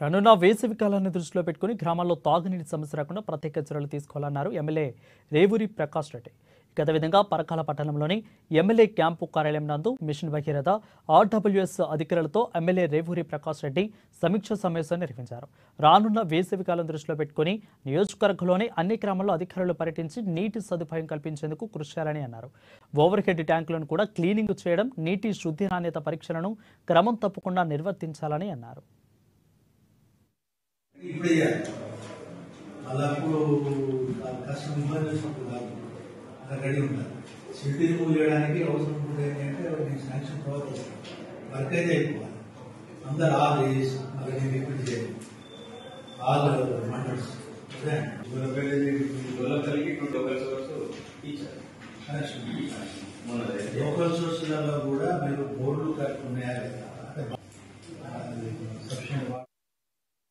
రానున్న వేసవి కాలాన్ని దృష్టిలో పెట్టుకుని గ్రామాల్లో తాగునీటి సమస్య రాకుండా ప్రత్యేక చర్యలు తీసుకోవాలన్నారు ఎమ్మెల్యే రేవూరి ప్రకాష్ రెడ్డి. గత విధంగా పరకాల పట్టణంలోని ఎమ్మెల్యే క్యాంపు కార్యాలయం నందు మిషన్ భగీరథ ఆర్డబ్ల్యూఎస్ అధికారులతో ఎమ్మెల్యే రేవూరి ప్రకాష్ రెడ్డి సమీక్ష సమావేశాన్ని నిర్వహించారు. రానున్న వేసవి కాలం దృష్టిలో పెట్టుకుని నియోజకవర్గంలోని అన్ని గ్రామాల్లో అధికారులు పర్యటించి నీటి సదుపాయం కల్పించేందుకు కృషి చేయాలని అన్నారు. ఓవర్ హెడ్ ట్యాంకులను కూడా క్లీనింగ్ చేయడం, నీటి శుద్ధి నాణ్యత పరీక్షలను క్రమం తప్పకుండా నిర్వర్తించాలని అన్నారు. ఇప్పుడు అలాప్పుడు కష్టం ఇబ్బంది వచ్చినప్పుడు కాదు, అలా రెడీ ఉంటారు. సిటీ మూవ్ చేయడానికి అవసరం కూడా ఏంటంటే నేను శాంక్షన్ తర్వాత వర్క్ అయితే అయిపోవాలి. అందరు ఆల్ ఏజ్ మళ్ళీ నేను రిపీట్ చేయాలి. ఆల్ మండల్స్ లోకల్ సోర్సులలో కూడా మీరు బోర్డులు కట్టుకున్నాయా లేదా,